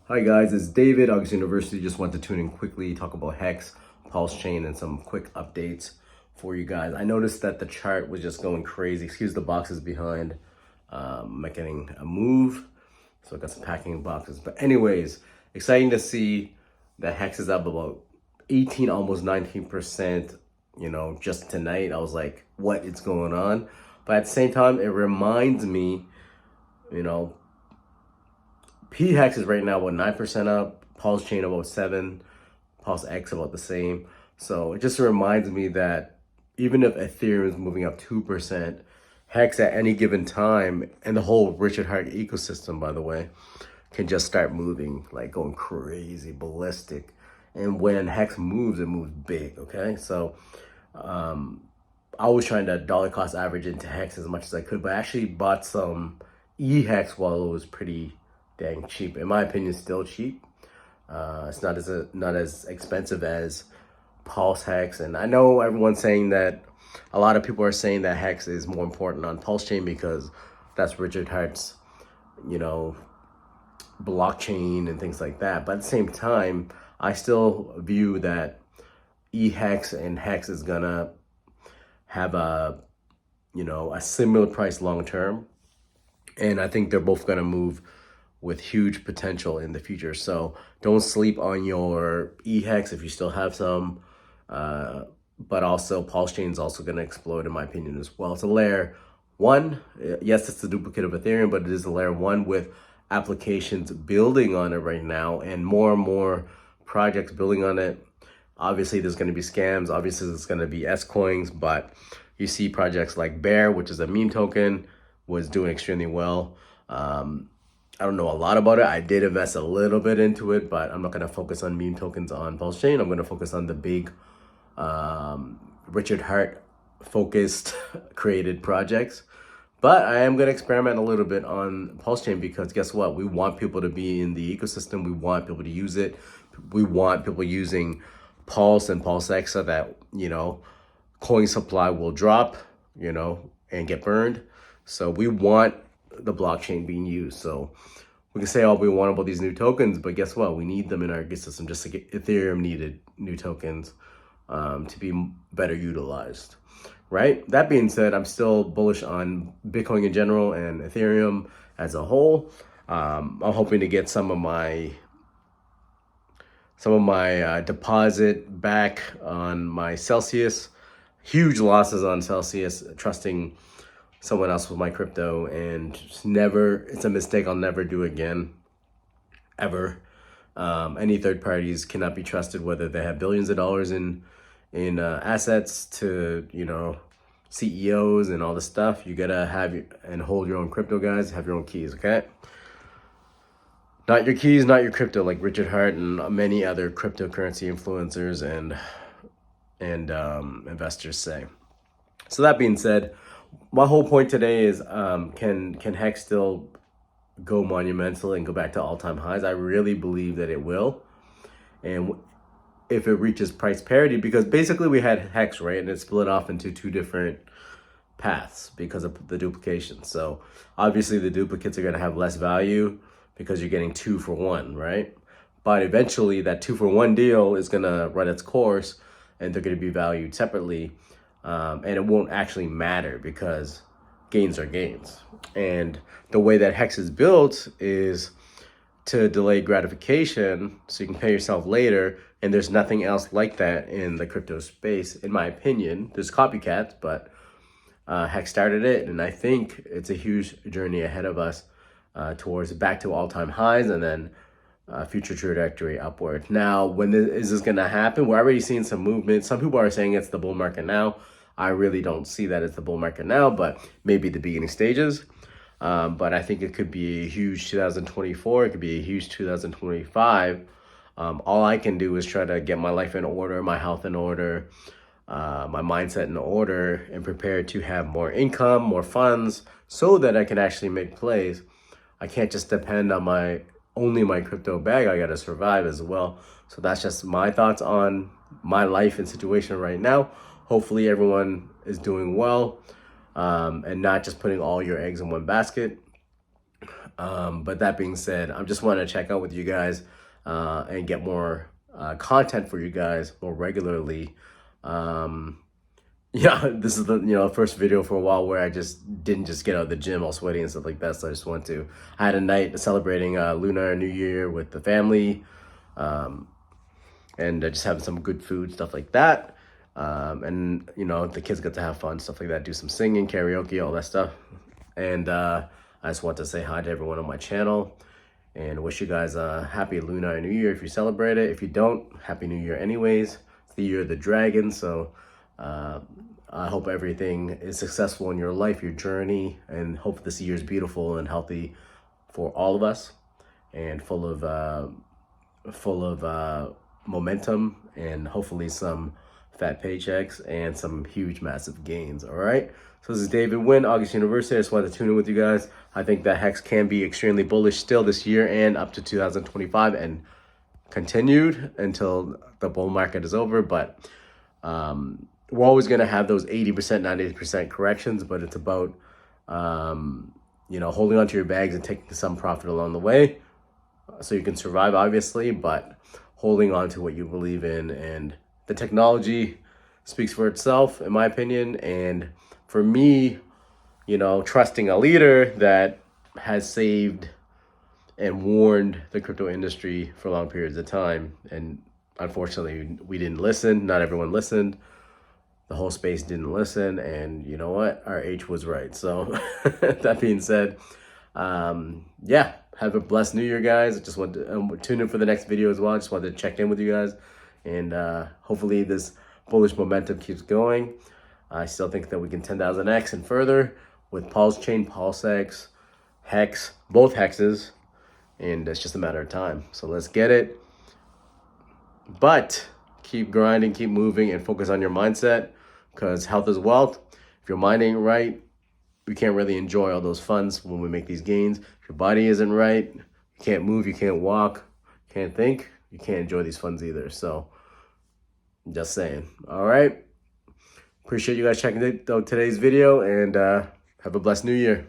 Hi guys, it's David, August University. Just want to tune in quickly, talk about Hex, Pulse Chain, and some quick updates for you guys. I noticed that the chart was just going crazy. Excuse the boxes behind. I'm getting a move, so I got some packing boxes. But anyways, exciting to see that Hex is up about 18, almost 19%, just tonight. I was like, what is going on? But at the same time, it reminds me, you know, P-Hex is right now, 9% up, Pulse Chain about 7, Pulse X about the same. So it just reminds me that even if Ethereum is moving up 2%, Hex at any given time, and the whole Richard Heart ecosystem, by the way, can just start moving, like going crazy, ballistic. And when Hex moves, it moves big, okay? So I was trying to dollar cost average into Hex as much as I could, but I actually bought some E-Hex while it was pretty dang cheap. In my opinion, still cheap. It's not as expensive as Pulse Hex, and I know everyone's saying that. A lot of people are saying that Hex is more important on Pulse Chain because that's Richard Hart's, you know, blockchain and things like that. But at the same time, I still view that E-Hex and Hex is gonna have a similar price long term, and I think they're both gonna move with huge potential in the future. So don't sleep on your E-Hex if you still have some. But also Pulse Chain is also going to explode in my opinion as well. It's a layer one. Yes, it's a duplicate of Ethereum, but it is a layer one with applications building on it right now and more projects building on it. Obviously, there's going to be scams. Obviously, there's going to be S-Coins, but you see projects like Bear, which is a meme token, was doing extremely well. I don't know a lot about it. I did invest a little bit into it, but I'm not going to focus on meme tokens on Pulse Chain. I'm going to focus on the big Richard Hart focused created projects. But I am going to experiment a little bit on Pulse Chain because guess what? We want people to be in the ecosystem. We want people to use it. We want people using Pulse and Pulse X so that, coin supply will drop, and get burned. So we want the blockchain being used. So we can say all we want about these new tokens, but guess what? We need them in our ecosystem just like Ethereum needed new tokens to be better utilized, right? That being said, I'm still bullish on Bitcoin in general and Ethereum as a whole. I'm hoping to get some of my deposit back on my Celsius. Huge losses on Celsius, trusting someone else with my crypto, and it's a mistake I'll never do again, ever. Any third parties cannot be trusted, whether they have billions of dollars in assets to, CEOs and all this stuff. You gotta have and hold your own crypto, guys. Have your own keys, okay? Not your keys, not your crypto, like Richard Hart and many other cryptocurrency influencers and investors say. So that being said, my whole point today is can Hex still go monumental and go back to all-time highs? I really believe that it will. And if it reaches price parity, because basically we had Hex, right? And it split off into two different paths because of the duplication. So obviously the duplicates are going to have less value because you're getting 2 for 1, right? But eventually that 2 for 1 deal is going to run its course and they're going to be valued separately. And it won't actually matter because gains are gains. And the way that Hex is built is to delay gratification so you can pay yourself later. And there's nothing else like that in the crypto space, in my opinion. There's copycats, but Hex started it. And I think it's a huge journey ahead of us towards back to all-time highs and then future trajectory upward. Now, when is this going to happen? We're already seeing some movement. Some people are saying it's the bull market now. I really don't see that it's the bull market now, but maybe the beginning stages. But I think it could be a huge 2024. It could be a huge 2025. All I can do is try to get my life in order, my health in order, my mindset in order, and prepare to have more income, more funds, so that I can actually make plays. I can't just depend on only my crypto bag. I got to survive as well. So that's just my thoughts on my life and situation right now. Hopefully everyone is doing well and not just putting all your eggs in one basket. But that being said, I just want to check out with you guys and get more content for you guys more regularly. Yeah, this is the first video for a while where I just didn't just get out of the gym all sweaty and stuff like that. So I just went to. I had a night celebrating Lunar New Year with the family, and just having some good food, stuff like that. And the kids got to have fun, stuff like that. Do some singing, karaoke, all that stuff. And I just want to say hi to everyone on my channel and wish you guys a happy Lunar New Year if you celebrate it. If you don't, Happy New Year anyways. It's the year of the dragon, so I hope everything is successful in your life, your journey, and hope this year is beautiful and healthy for all of us and full of momentum and hopefully some fat paychecks and some huge, massive gains. All right. So this is David Wynn, August University. I just wanted to tune in with you guys. I think that HEX can be extremely bullish still this year and up to 2025 and continued until the bull market is over. But we're always going to have those 80%, 90% corrections, but it's about, holding onto your bags and taking some profit along the way so you can survive, obviously, but holding on to what you believe in. And the technology speaks for itself, in my opinion. And for me, trusting a leader that has saved and warned the crypto industry for long periods of time. And unfortunately, we didn't listen. Not everyone listened. The whole space didn't listen. And you know what? Our H was right. So that being said, yeah, have a blessed New Year, guys. I just want to tune in for the next video as well. I just wanted to check in with you guys. And hopefully this bullish momentum keeps going. I still think that we can 10,000x and further with Pulse Chain, PulseX, HEX, both hexes. And it's just a matter of time. So let's get it. But keep grinding, keep moving, and focus on your mindset because health is wealth. If your mind ain't right, we can't really enjoy all those funds when we make these gains. If your body isn't right, you can't move, you can't walk, can't think, you can't enjoy these funds either. So just saying. All right. Appreciate you guys checking out today's video and have a blessed New Year.